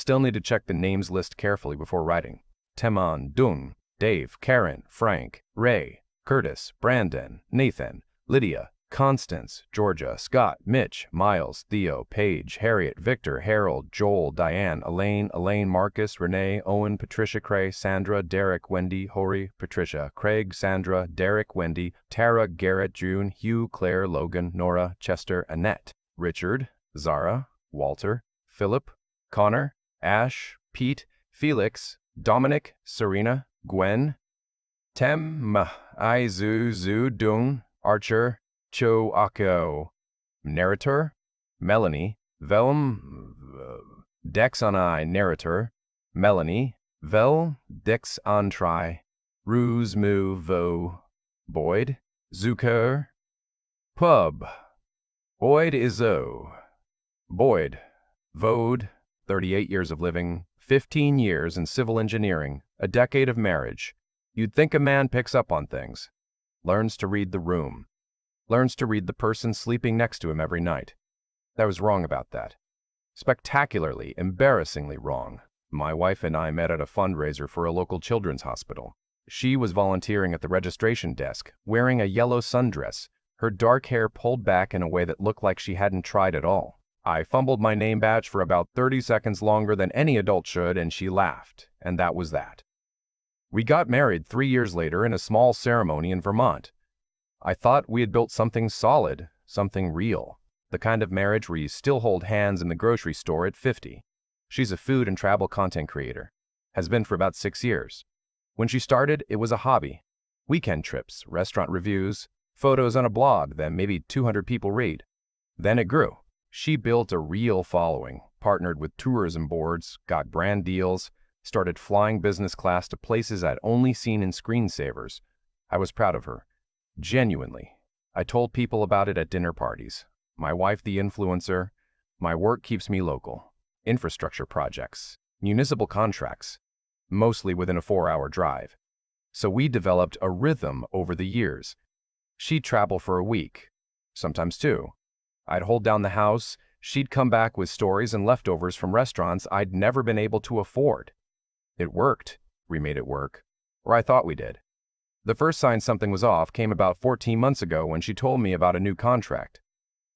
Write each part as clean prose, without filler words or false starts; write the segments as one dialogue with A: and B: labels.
A: Still need to check the names list carefully before writing. Teman, Dung, Dave, Karen, Frank, Ray, Curtis, Brandon, Nathan, Lydia, Constance, Georgia, Scott, Mitch, Miles, Theo, Paige, Harriet, Victor, Harold, Joel, Diane, Elaine, Marcus, Renee, Owen, Patricia, Cray, Sandra, Derek, Wendy, Hori, Patricia, Craig, Sandra, Derek, Wendy, Tara, Garrett, June, Hugh, Claire, Logan, Nora, Chester, Annette, Richard, Zara, Walter, Philip, Connor, Ash, Pete, Felix, Dominic, Serena, Gwen, Tem, Izu, Dung, Archer, Cho Ako, Narrator, Melanie, Velm, Dex on I, Narrator, Melanie, Vel, Dex on Try, Ruse Mu Vo, Boyd, Zucker, Pub, Boyd Izzo, Boyd, Vode, 38 years of living, 15 years in civil engineering, a decade of marriage. You'd think a man picks up on things. Learns to read the room. Learns to read the person sleeping next to him every night. I was wrong about that. Spectacularly, embarrassingly wrong. My wife and I met at a fundraiser for a local children's hospital. She was volunteering at the registration desk, wearing a yellow sundress, her dark hair pulled back in a way that looked like she hadn't tried at all. I fumbled my name badge for about 30 seconds longer than any adult should, and she laughed, and that was that. We got married 3 years later in a small ceremony in Vermont. I thought we had built something solid, something real, the kind of marriage where you still hold hands in the grocery store at 50. She's a food and travel content creator, has been for about 6 years. When she started, it was a hobby. Weekend trips, restaurant reviews, photos on a blog that maybe 200 people read. Then it grew. She built a real following, partnered with tourism boards, got brand deals, started flying business class to places I'd only seen in screensavers. I was proud of her. Genuinely. I told people about it at dinner parties. My wife the influencer. My work keeps me local. Infrastructure projects. Municipal contracts. Mostly within a 4-hour drive. So we developed a rhythm over the years. She'd travel for a week. Sometimes 2. I'd hold down the house. She'd come back with stories and leftovers from restaurants I'd never been able to afford. It worked. We made it work. Or I thought we did. The first sign something was off came about 14 months ago when she told me about a new contract.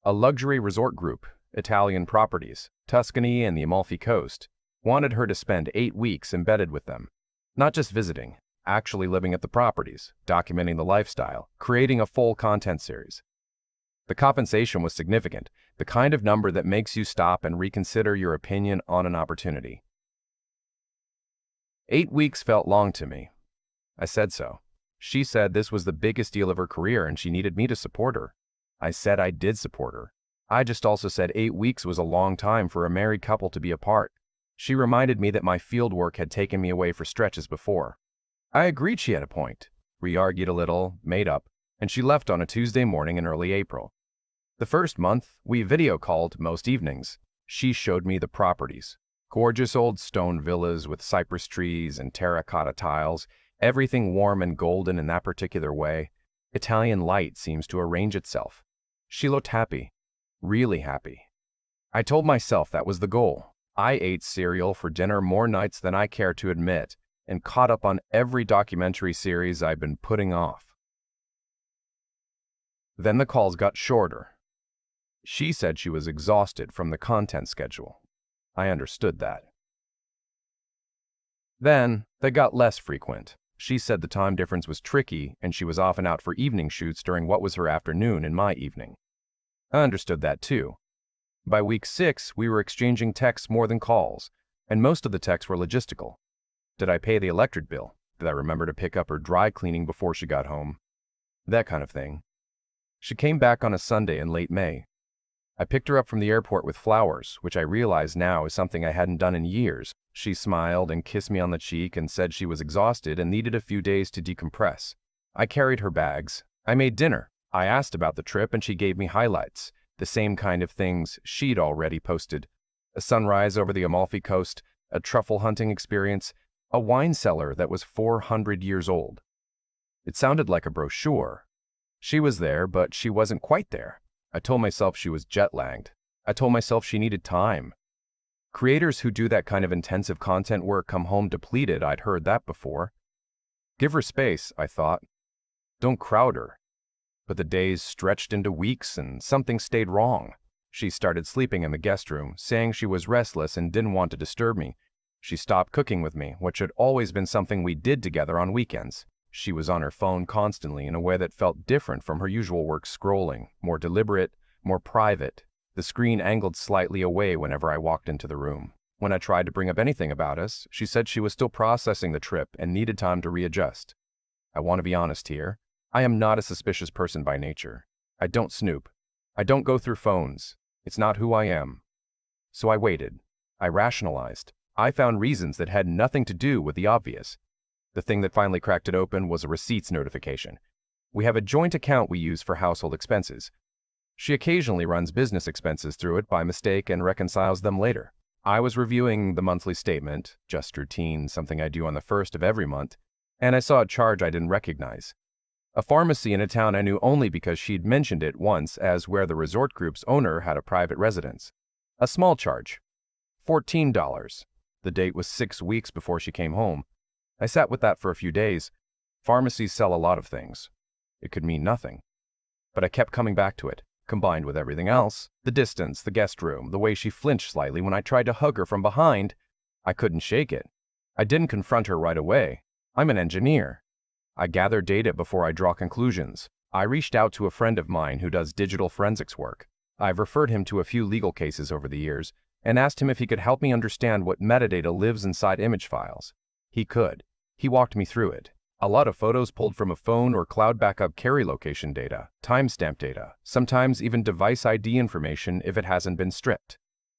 A: A luxury resort group, Italian properties, Tuscany and the Amalfi Coast, wanted her to spend 8 weeks embedded with them. Not just visiting, actually living at the properties, documenting the lifestyle, creating a full content series. The compensation was significant, the kind of number that makes you stop and reconsider your opinion on an opportunity. 8 weeks felt long to me. I said so. She said this was the biggest deal of her career and she needed me to support her. I said I did support her. I just also said 8 weeks was a long time for a married couple to be apart. She reminded me that my field work had taken me away for stretches before. I agreed she had a point. We argued a little, made up, and she left on a Tuesday morning in early April. The first month, we video called most evenings. She showed me the properties. Gorgeous old stone villas with cypress trees and terracotta tiles, everything warm and golden in that particular way. Italian light seems to arrange itself. She looked happy, really happy. I told myself that was the goal. I ate cereal for dinner more nights than I care to admit, and caught up on every documentary series I'd been putting off. Then the calls got shorter. She said she was exhausted from the content schedule. I understood that. Then they got less frequent. She said the time difference was tricky and she was often out for evening shoots during what was her afternoon and my evening. I understood that too. By week 6, we were exchanging texts more than calls, and most of the texts were logistical. Did I pay the electric bill? Did I remember to pick up her dry cleaning before she got home? That kind of thing. She came back on a Sunday in late May. I picked her up from the airport with flowers, which I realize now is something I hadn't done in years. She smiled and kissed me on the cheek and said she was exhausted and needed a few days to decompress. I carried her bags. I made dinner. I asked about the trip and she gave me highlights, the same kind of things she'd already posted. A sunrise over the Amalfi Coast, a truffle hunting experience, a wine cellar that was 400 years old. It sounded like a brochure. She was there, but she wasn't quite there. I told myself she was jet-lagged. I told myself she needed time. Creators who do that kind of intensive content work come home depleted. I'd heard that before. Give her space, I thought. Don't crowd her. But the days stretched into weeks and something stayed wrong. She started sleeping in the guest room, saying she was restless and didn't want to disturb me. She stopped cooking with me, which had always been something we did together on weekends. She was on her phone constantly in a way that felt different from her usual work, scrolling, more deliberate, more private. The screen angled slightly away whenever I walked into the room. When I tried to bring up anything about us, she said she was still processing the trip and needed time to readjust. I want to be honest here. I am not a suspicious person by nature. I don't snoop. I don't go through phones. It's not who I am. So I waited. I rationalized. I found reasons that had nothing to do with the obvious. The thing that finally cracked it open was a receipts notification. We have a joint account we use for household expenses. She occasionally runs business expenses through it by mistake and reconciles them later. I was reviewing the monthly statement, just routine, something I do on the first of every month, and I saw a charge I didn't recognize. A pharmacy in a town I knew only because she'd mentioned it once as where the resort group's owner had a private residence. A small charge. $14. The date was 6 weeks before she came home. I sat with that for a few days. Pharmacies sell a lot of things. It could mean nothing. But I kept coming back to it, combined with everything else. The distance, the guest room, the way she flinched slightly when I tried to hug her from behind. I couldn't shake it. I didn't confront her right away. I'm an engineer. I gather data before I draw conclusions. I reached out to a friend of mine who does digital forensics work. I've referred him to a few legal cases over the years and asked him if he could help me understand what metadata lives inside image files. He could. He walked me through it. A lot of photos pulled from a phone or cloud backup carry location data, timestamp data, sometimes even device ID information if it hasn't been stripped.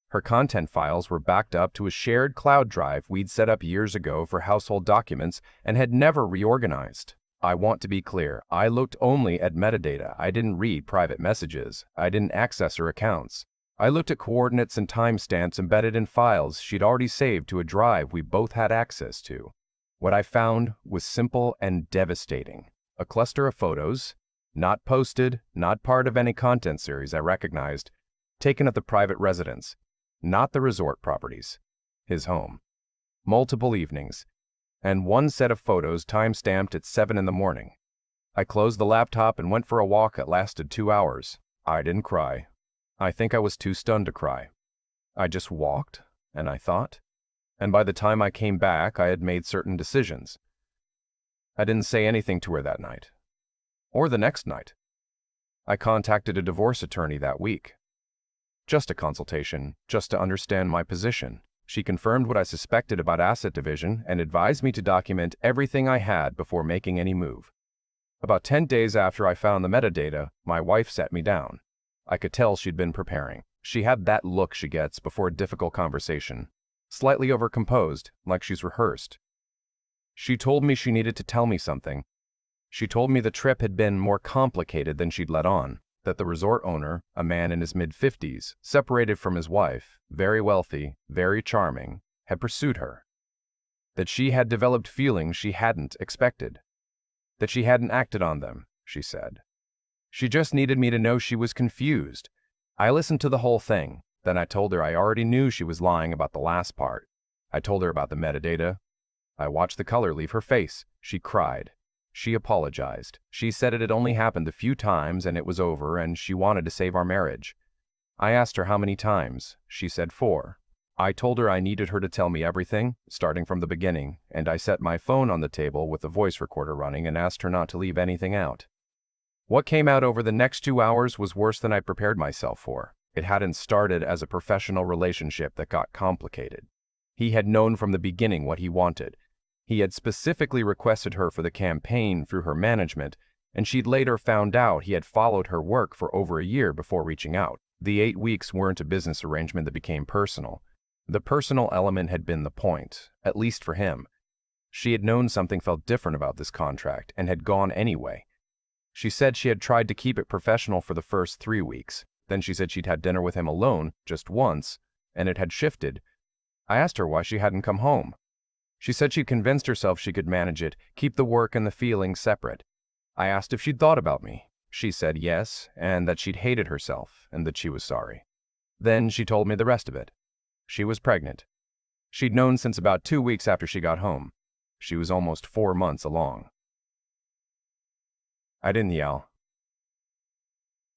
A: Her content files were backed up to a shared cloud drive we'd set up years ago for household documents and had never reorganized. I want to be clear, I looked only at metadata. I didn't read private messages. I didn't access her accounts. I looked at coordinates and timestamps embedded in files she'd already saved to a drive we both had access to. What I found was simple and devastating. A cluster of photos, not posted, not part of any content series I recognized, taken at the private residence, not the resort properties, his home. Multiple evenings, and one set of photos time-stamped at 7 in the morning. I closed the laptop and went for a walk that lasted 2 hours. I didn't cry. I think I was too stunned to cry. I just walked, and I thought. And by the time I came back, I had made certain decisions. I didn't say anything to her that night, or the next night. I contacted a divorce attorney that week. Just a consultation, just to understand my position. She confirmed what I suspected about asset division and advised me to document everything I had before making any move. About 10 days after I found the metadata, my wife sat me down. I could tell she'd been preparing. She had that look she gets before a difficult conversation. Slightly overcomposed, like she's rehearsed. She told me she needed to tell me something. She told me the trip had been more complicated than she'd let on, that the resort owner, a man in his mid-50s, separated from his wife, very wealthy, very charming, had pursued her. That she had developed feelings she hadn't expected. That she hadn't acted on them, she said. She just needed me to know she was confused. I listened to the whole thing. Then I told her I already knew she was lying about the last part. I told her about the metadata. I watched the color leave her face. She cried. She apologized. She said it had only happened a few times and it was over and she wanted to save our marriage. I asked her how many times. She said 4. I told her I needed her to tell me everything, starting from the beginning, and I set my phone on the table with the voice recorder running and asked her not to leave anything out. What came out over the next 2 hours was worse than I prepared myself for. It hadn't started as a professional relationship that got complicated. He had known from the beginning what he wanted. He had specifically requested her for the campaign through her management, and she'd later found out he had followed her work for over a year before reaching out. The 8 weeks weren't a business arrangement that became personal. The personal element had been the point, at least for him. She had known something felt different about this contract and had gone anyway. She said she had tried to keep it professional for the first 3 weeks. Then she said she'd had dinner with him alone, just once, and it had shifted. I asked her why she hadn't come home. She said she'd convinced herself she could manage it, keep the work and the feelings separate. I asked if she'd thought about me. She said yes, and that she'd hated herself, and that she was sorry. Then she told me the rest of it. She was pregnant. She'd known since about 2 weeks after she got home. She was almost 4 months along. I didn't yell.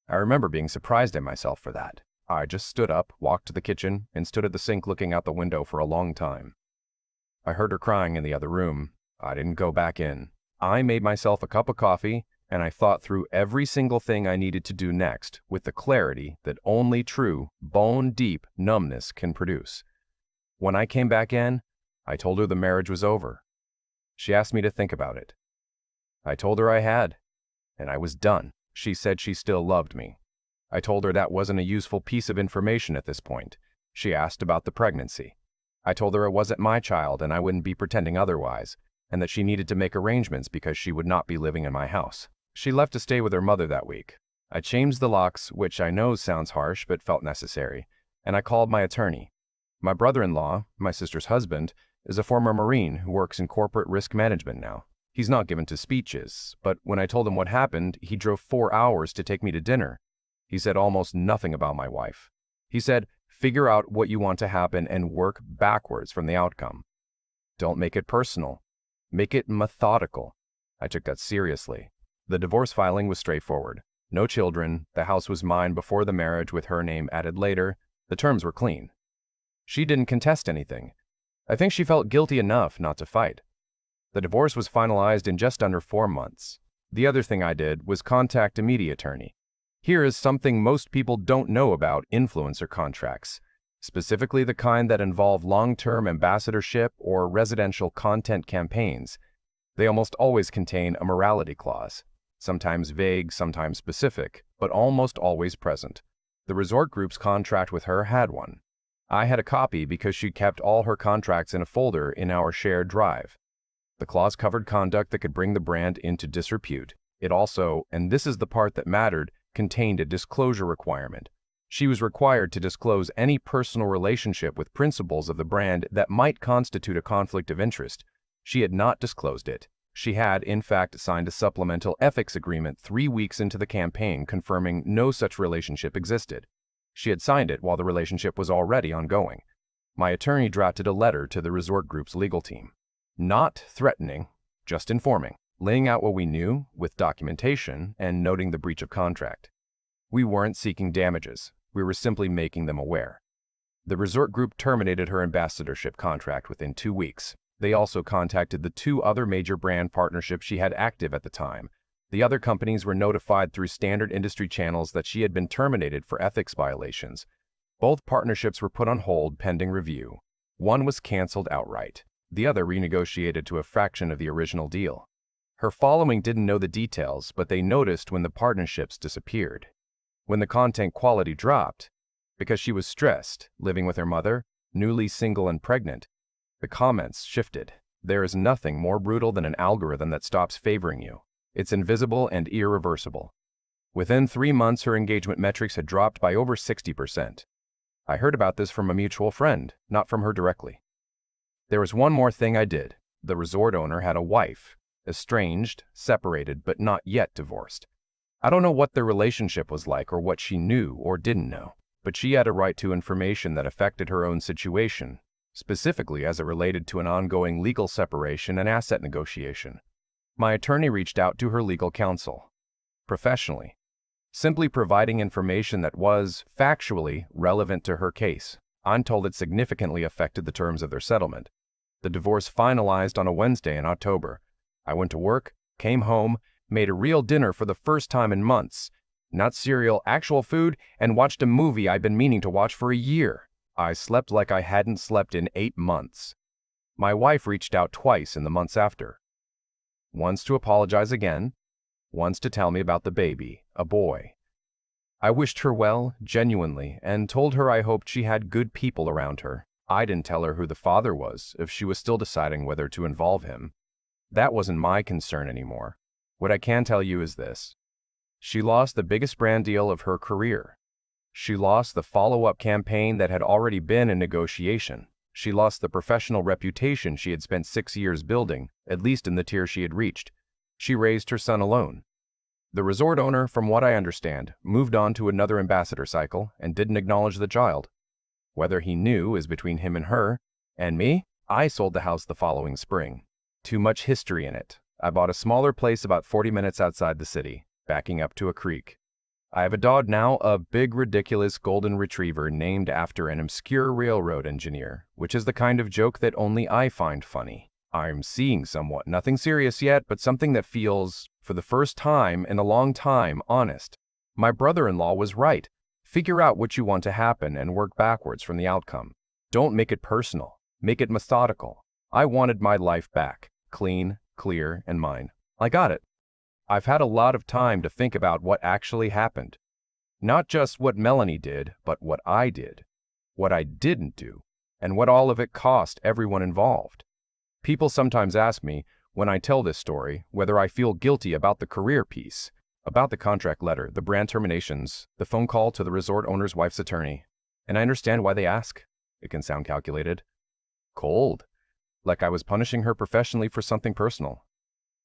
A: I remember being surprised at myself for that. I just stood up, walked to the kitchen, and stood at the sink looking out the window for a long time. I heard her crying in the other room. I didn't go back in. I made myself a cup of coffee, and I thought through every single thing I needed to do next with the clarity that only true, bone-deep numbness can produce. When I came back in, I told her the marriage was over. She asked me to think about it. I told her I had, and I was done. She said she still loved me. I told her that wasn't a useful piece of information at this point. She asked about the pregnancy. I told her it wasn't my child and I wouldn't be pretending otherwise, and that she needed to make arrangements because she would not be living in my house. She left to stay with her mother that week. I changed the locks, which I know sounds harsh but felt necessary, and I called my attorney. My brother-in-law, my sister's husband, is a former Marine who works in corporate risk management now. He's not given to speeches, but when I told him what happened, he drove 4 hours to take me to dinner. He said almost nothing about my wife. He said, figure out what you want to happen and work backwards from the outcome. Don't make it personal. Make it methodical. I took that seriously. The divorce filing was straightforward. No children. The house was mine before the marriage with her name added later. The terms were clean. She didn't contest anything. I think she felt guilty enough not to fight. The divorce was finalized in just under 4 months. The other thing I did was contact a media attorney. Here is something most people don't know about influencer contracts, specifically the kind that involve long-term ambassadorship or residential content campaigns. They almost always contain a morality clause, sometimes vague, sometimes specific, but almost always present. The resort group's contract with her had one. I had a copy because she kept all her contracts in a folder in our shared drive. The clause covered conduct that could bring the brand into disrepute. It also, and this is the part that mattered, contained a disclosure requirement. She was required to disclose any personal relationship with principals of the brand that might constitute a conflict of interest. She had not disclosed it. She had, in fact, signed a supplemental ethics agreement 3 weeks into the campaign confirming no such relationship existed. She had signed it while the relationship was already ongoing. My attorney drafted a letter to the resort group's legal team. Not threatening, just informing, laying out what we knew with documentation and noting the breach of contract. We weren't seeking damages. We were simply making them aware. The resort group terminated her ambassadorship contract within 2 weeks. They also contacted the 2 other major brand partnerships she had active at the time. The other companies were notified through standard industry channels that she had been terminated for ethics violations. Both partnerships were put on hold pending review. One was canceled outright. The other renegotiated to a fraction of the original deal. Her following didn't know the details, but they noticed when the partnerships disappeared. When the content quality dropped, because she was stressed, living with her mother, newly single and pregnant, the comments shifted. There is nothing more brutal than an algorithm that stops favoring you. It's invisible and irreversible. Within 3 months, her engagement metrics had dropped by over 60%. I heard about this from a mutual friend, not from her directly. There was one more thing I did. The resort owner had a wife, estranged, separated, but not yet divorced. I don't know what their relationship was like or what she knew or didn't know, but she had a right to information that affected her own situation, specifically as it related to an ongoing legal separation and asset negotiation. My attorney reached out to her legal counsel, professionally, simply providing information that was, factually, relevant to her case. I'm told it significantly affected the terms of their settlement. The divorce finalized on a Wednesday in October. I went to work, came home, made a real dinner for the first time in months. Not cereal, actual food, and watched a movie I'd been meaning to watch for a year. I slept like I hadn't slept in 8 months. My wife reached out twice in the months after. Once to apologize again, once to tell me about the baby, a boy. I wished her well, genuinely, and told her I hoped she had good people around her. I didn't tell her who the father was, if she was still deciding whether to involve him. That wasn't my concern anymore. What I can tell you is this. She lost the biggest brand deal of her career. She lost the follow-up campaign that had already been in negotiation. She lost the professional reputation she had spent 6 years building, at least in the tier she had reached. She raised her son alone. The resort owner, from what I understand, moved on to another ambassador cycle and didn't acknowledge the child. Whether he knew is between him and her. And me? I sold the house the following spring. Too much history in it. I bought a smaller place about 40 minutes outside the city, backing up to a creek. I have a dog now, a big ridiculous golden retriever named after an obscure railroad engineer, which is the kind of joke that only I find funny. I'm seeing somewhat, nothing serious yet, but something that feels, for the first time in a long time, honest. My brother-in-law was right. Figure out what you want to happen and work backwards from the outcome. Don't make it personal. Make it methodical. I wanted my life back, clean, clear, and mine. I got it. I've had a lot of time to think about what actually happened. Not just what Melanie did, but what I did, what I didn't do, and what all of it cost everyone involved. People sometimes ask me, when I tell this story, whether I feel guilty about the career piece, about the contract letter, the brand terminations, the phone call to the resort owner's wife's attorney. And I understand why they ask. It can sound calculated. Cold. Like I was punishing her professionally for something personal.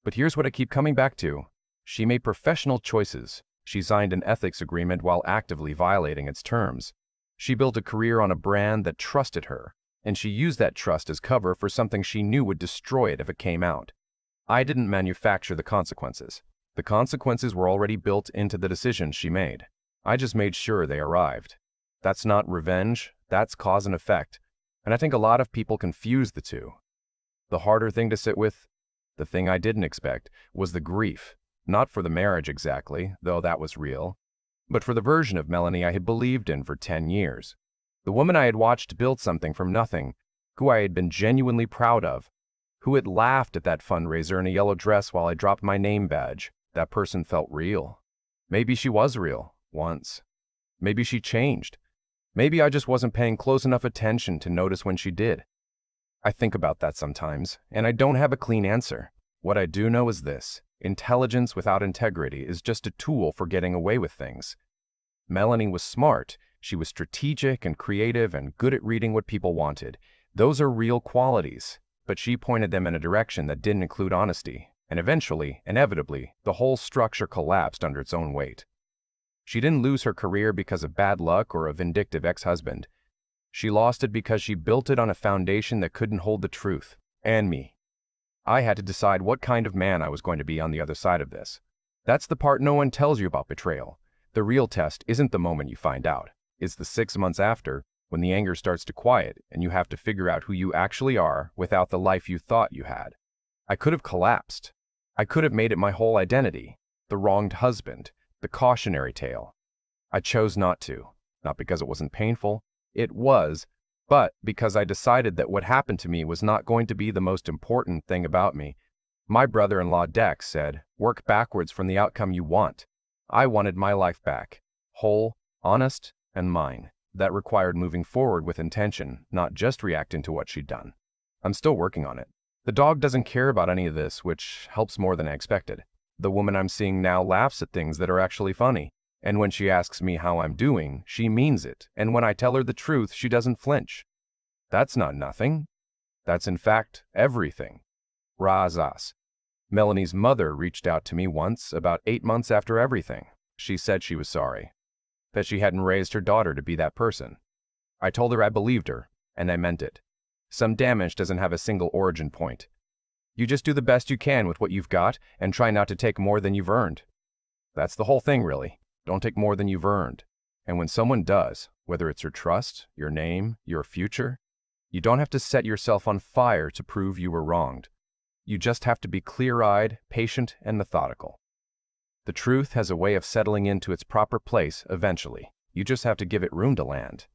A: But here's what I keep coming back to. She made professional choices. She signed an ethics agreement while actively violating its terms. She built a career on a brand that trusted her, and she used that trust as cover for something she knew would destroy it if it came out. I didn't manufacture the consequences. The consequences were already built into the decisions she made. I just made sure they arrived. That's not revenge, that's cause and effect. And I think a lot of people confuse the two. The harder thing to sit with, the thing I didn't expect, was the grief. Not for the marriage exactly, though that was real, but for the version of Melanie I had believed in for 10 years. The woman I had watched build something from nothing, who I had been genuinely proud of, who had laughed at that fundraiser in a yellow dress while I dropped my name badge. That person felt real. Maybe she was real, once. Maybe she changed. Maybe I just wasn't paying close enough attention to notice when she did. I think about that sometimes, and I don't have a clean answer. What I do know is this. Intelligence without integrity is just a tool for getting away with things. Melanie was smart. She was strategic and creative and good at reading what people wanted. Those are real qualities, but she pointed them in a direction that didn't include honesty, and eventually, inevitably, the whole structure collapsed under its own weight. She didn't lose her career because of bad luck or a vindictive ex-husband. She lost it because she built it on a foundation that couldn't hold the truth, and me. I had to decide what kind of man I was going to be on the other side of this. That's the part no one tells you about betrayal. The real test isn't the moment you find out. It's the 6 months after, when the anger starts to quiet and you have to figure out who you actually are without the life you thought you had. I could have collapsed. I could have made it my whole identity. The wronged husband. The cautionary tale. I chose not to. Not because it wasn't painful. It was. But because I decided that what happened to me was not going to be the most important thing about me. My brother-in-law Dex said, work backwards from the outcome you want. I wanted my life back. Whole, honest, and mine. That required moving forward with intention, not just reacting to what she'd done. I'm still working on it. The dog doesn't care about any of this, which helps more than I expected. The woman I'm seeing now laughs at things that are actually funny. And when she asks me how I'm doing, she means it. And when I tell her the truth, she doesn't flinch. That's not nothing. That's in fact everything. Razas. Melanie's mother reached out to me once, about 8 months after everything. She said she was sorry. That she hadn't raised her daughter to be that person. I told her I believed her, and I meant it. Some damage doesn't have a single origin point. You just do the best you can with what you've got, and try not to take more than you've earned. That's the whole thing, really. Don't take more than you've earned. And when someone does, whether it's your trust, your name, your future, you don't have to set yourself on fire to prove you were wronged. You just have to be clear-eyed, patient, and methodical. The truth has a way of settling into its proper place eventually. You just have to give it room to land.